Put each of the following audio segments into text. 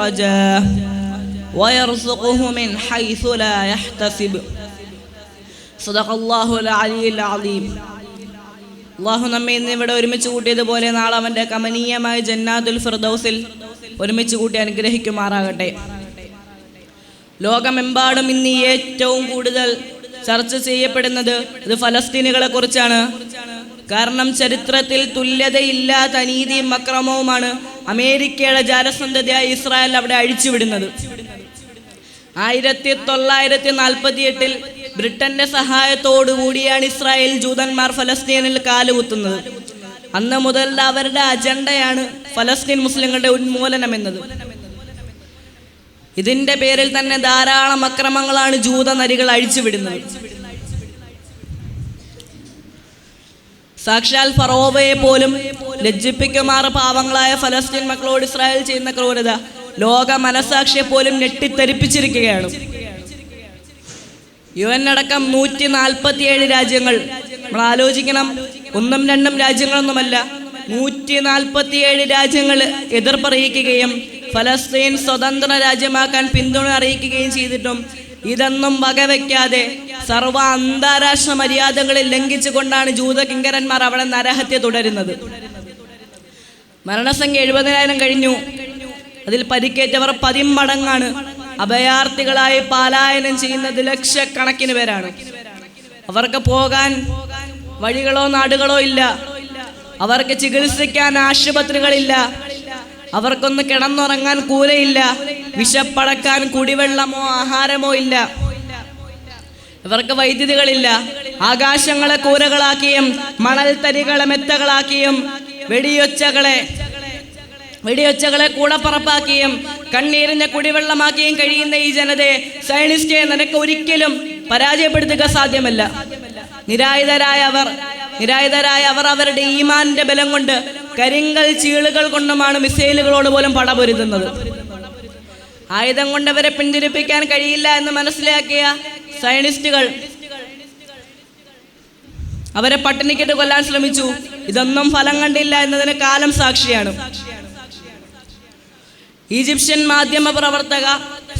رجاه ويرزقه من حيث لا يحتسب صدق الله العلي العظيم. അള്ളാഹു നമ്മെ ഇന്ന് ഇവിടെ ഒരുമിച്ച് കൂട്ടിയതുപോലെ നാളെ അവൻ്റെ കമനീയമായ ജന്നാത്തുൽ ഫിർദൗസിൽ ഒരുമിച്ച് കൂട്ടി അനുഗ്രഹിക്കുമാറാകട്ടെ. ലോകമെമ്പാടും ഇന്ന് ഏറ്റവും കൂടുതൽ ചർച്ച ചെയ്യപ്പെടുന്നത് ഇത് ഫലസ്തീനുകളെ കുറിച്ചാണ്. കാരണം ചരിത്രത്തിൽ തുല്യതയില്ലാത്ത അനീതിയും അക്രമവുമാണ് അമേരിക്കയുടെ ജാരസന്ധതയായ ഇസ്രായേൽ അവിടെ അഴിച്ചുവിടുന്നത്. 1948 ബ്രിട്ടന്റെ സഹായത്തോടു കൂടിയാണ് ഇസ്രായേൽ ജൂതന്മാർ ഫലസ്തീനിൽ കാലുകുത്തുന്നത്. അന്ന് മുതൽ അവരുടെ അജണ്ടയാണ് ഫലസ്തീൻ മുസ്ലിങ്ങളുടെ ഉന്മൂലനം എന്നത്. ഇതിന്റെ പേരിൽ തന്നെ ധാരാളം അക്രമങ്ങളാണ് ജൂതനരികൾ അഴിച്ചുവിടുന്നത്. സാക്ഷാൽ ഫറോവയെ പോലും ലജ്ജിപ്പിക്കുമാറ് പാവങ്ങളായ ഫലസ്തീൻ മക്കളോട് ഇസ്രായേൽ ചെയ്യുന്ന ക്രൂരത ലോക മനസാക്ഷിയെ പോലും ഞെട്ടിത്തെറിപ്പിച്ചിരിക്കുകയാണ്. UN അടക്കം 147 രാജ്യങ്ങൾ, നമ്മൾ ആലോചിക്കണം, ഒന്നും രണ്ടും രാജ്യങ്ങളൊന്നുമല്ല, 147 രാജ്യങ്ങൾ എതിർപ്പറിയിക്കുകയും ഫലസ്തീൻ സ്വതന്ത്ര രാജ്യമാക്കാൻ പിന്തുണ അറിയിക്കുകയും ചെയ്തിട്ടും ഇതൊന്നും വകവയ്ക്കാതെ സർവ്വ അന്താരാഷ്ട്ര മര്യാദകളിൽ ലംഘിച്ചുകൊണ്ടാണ് ജൂതകിങ്കരന്മാർ അവിടെ നരഹത്യ തുടരുന്നത്. മരണസംഖ്യ 70,000 കഴിഞ്ഞു. അതിൽ പരിക്കേറ്റവർ 10 മടങ്ങാണ്. അഭയാർത്ഥികളായി പലായനം ചെയ്യുന്നത് ലക്ഷക്കണക്കിന് പേരാണ്. അവർക്ക് പോകാൻ വഴികളോ നാടുകളോ ഇല്ല. അവർക്ക് ചികിത്സിക്കാൻ ആശുപത്രികളില്ല. അവർക്കൊന്ന് കിടന്നുറങ്ങാൻ കൂരയില്ല. വിശപ്പടക്കാൻ കുടിവെള്ളമോ ആഹാരമോ ഇല്ല. ഇവർക്ക് വൈദ്യുതികളില്ല. ആകാശങ്ങളെ കൂരകളാക്കിയും മണൽത്തരികളെ മെത്തകളാക്കിയും വെടിയൊച്ചകളെ കൂടപ്പറപ്പാക്കിയും കണ്ണീരിഞ്ഞ കുടിവെള്ളമാക്കിയും കഴിയുന്ന ഈ ജനതയെ സയനിസ്റ്റേ നിനക്ക് ഒരിക്കലും പരാജയപ്പെടുത്തുക സാധ്യമല്ല. നിരായുധരായ അവർ അവരുടെ ഈമാനിന്റെ ബലം കൊണ്ട് കരിങ്കൽ ചീളുകൾ കൊണ്ടുമാണ് മിസൈലുകളോട് പോലും പടപൊരുതുന്നത്. ആയുധം കൊണ്ടവരെ പിന്തിരിപ്പിക്കാൻ കഴിയില്ല എന്ന് മനസ്സിലാക്കിയ സയനിസ്റ്റുകൾ അവരെ പട്ടിണിക്കിട്ട് കൊല്ലാൻ ശ്രമിച്ചു. ഇതൊന്നും ഫലം കണ്ടില്ല എന്നതിന് കാലം സാക്ഷിയാണ്. ഈജിപ്ഷ്യൻ മാധ്യമ പ്രവർത്തക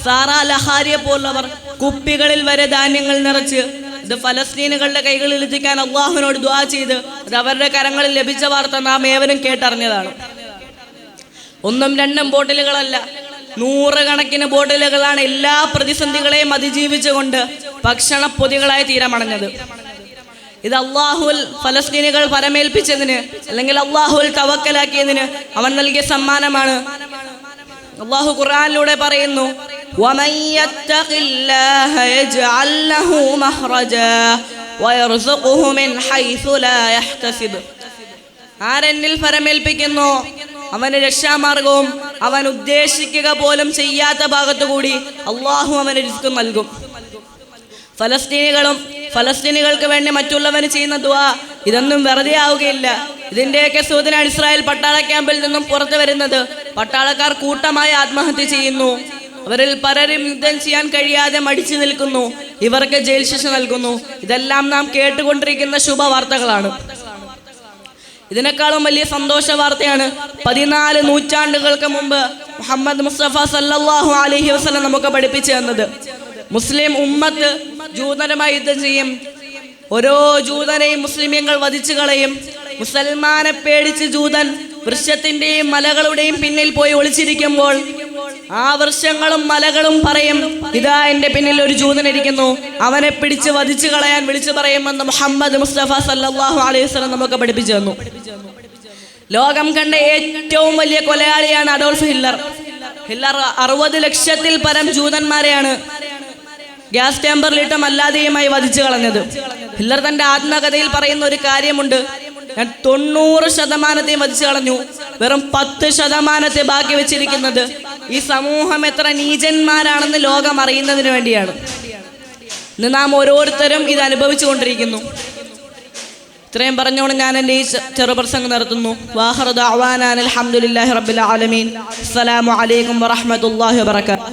സാറ ലഹാരിയെ പോലുള്ളവർ കുപ്പികളിൽ വരെ ധാന്യങ്ങൾ നിറച്ച് ഇത് ഫലസ്തീനുകളുടെ കൈകളിൽ എത്തിക്കാൻ അള്ളാഹുവിനോട് ദുആ ചെയ്ത് അത് അവരുടെ കരങ്ങളിൽ ലഭിച്ച വാർത്ത നാം ഏവരും കേട്ടറിഞ്ഞതാണ്. 1-2 ബോട്ടിലുകളല്ല, 100 കണക്കിന് ബോട്ടിലുകളാണ് എല്ലാ പ്രതിസന്ധികളെയും അതിജീവിച്ചുകൊണ്ട് ഭക്ഷണ പൊതികളായി തീരമണഞ്ഞത്. ഇത് അള്ളാഹുൽ ഫലസ്തീനുകൾ പരമേൽപ്പിച്ചതിന്, അല്ലെങ്കിൽ അള്ളാഹുൽ തവക്കലാക്കിയതിന് അവൻ നൽകിയ സമ്മാനമാണ്. അള്ളാഹു ഖുർആനിലൂടെ പറയുന്നു, وَمَن يَتَّقِ اللَّهَ يَجْعَل لَّهُ مَخْرَجًا وَيَرْزُقْهُ مِنْ حَيْثُ لَا يَحْتَسِبُ. ആരെന്നിൽ ഫലമേൽപ്പിക്കുന്നു അവന് രക്ഷാമാർഗവും അവൻ ഉദ്ദേശിക്കുക പോലും ചെയ്യാത്ത ഭാഗത്തുകൂടി അള്ളാഹു അവന് റിസ്ക് നൽകും. ഫലസ്തീനികൾക്ക് വേണ്ടി മറ്റുള്ളവന് ചെയ്യുന്ന ദുആ ഇതൊന്നും വെറുതെ ആവുകയില്ല. ഇതിന്റെയൊക്കെ സൂചനയാണ് ഇസ്രായേൽ പട്ടാള ക്യാമ്പിൽ നിന്നും പുറത്തു വരുന്നത്. പട്ടാളക്കാർ കൂട്ടമായി ആത്മഹത്യ ചെയ്യുന്നു. അവരിൽ പലരും യുദ്ധം ചെയ്യാൻ കഴിയാതെ മടിച്ചു നിൽക്കുന്നു. ഇവർക്ക് ജയിൽ ശിക്ഷ നൽകുന്നു. ഇതെല്ലാം നാം കേട്ടുകൊണ്ടിരിക്കുന്ന ശുഭവാർത്തകളാണ്. ഇതിനേക്കാളും വലിയ സന്തോഷ വാർത്തയാണ് 14 നൂറ്റാണ്ടുകൾക്ക് മുമ്പ് മുഹമ്മദ് മുസ്തഫ സല്ലല്ലാഹു അലൈഹി വസല്ലം നമുക്ക് പഠിപ്പിച്ചു തന്നത്. മുസ്ലിം ഉമ്മത്ത് ജൂതനുമായി യുദ്ധം ചെയ്യും. ഓരോ ജൂതനെയും മുസ്ലിമീങ്ങൾ വധിച്ചു കളയും. മുസൽമാനെ പേടിച്ച് ജൂതൻ വൃക്ഷത്തിന്റെയും മലകളുടെയും പിന്നിൽ പോയി ഒളിച്ചിരിക്കുമ്പോൾ ആ വൃക്ഷങ്ങളും മലകളും പറയും, ഇതാ എന്റെ പിന്നിൽ ഒരു ജൂതൻ ഇരിക്കുന്നു, അവനെ പിടിച്ച് വധിച്ചു കളയാൻ വിളിച്ചു പറയുമെന്ന് മുഹമ്മദ് മുസ്തഫ സല്ലല്ലാഹു അലൈഹി വസല്ലം നമുക്ക് പഠിപ്പിച്ചു തന്നു. ലോകം കണ്ട ഏറ്റവും വലിയ കൊലയാളിയാണ് അഡോൾഫ് ഹിറ്റ്ലർ. 60 ലക്ഷത്തിൽ പരം ജൂതന്മാരെയാണ് ഗ്യാസ് ചേമ്പറിലിട്ടും അല്ലാതെയുമായി വധിച്ചു കളഞ്ഞത്. ഹിറ്റ്ലർ തന്റെ ആത്മകഥയിൽ പറയുന്ന ഒരു കാര്യമുണ്ട്, ഞാൻ 90% വധിച്ചു കളഞ്ഞു, വെറും 10% ബാക്കി വെച്ചിരിക്കുന്നത് ഈ സമൂഹം എത്ര നീചന്മാരാണെന്ന് ലോകം അറിയുന്നതിന് വേണ്ടിയാണ്. ഇന്ന് നാം ഓരോരുത്തരും ഇത് അനുഭവിച്ചു കൊണ്ടിരിക്കുന്നു. ഇത്രയും പറഞ്ഞുകൊണ്ട് ഞാൻ എൻ്റെ ഈ ചെറുപ്രസംഗം നിർത്തുന്നു. വാഖിറു ദഅ്വാനാ അൽഹംദുലില്ലാഹി റബ്ബിൽ ആലമീൻ. അസ്സലാമു അലൈക്കും വറഹ്മത്തുള്ളാഹി വബറകാതുഹു.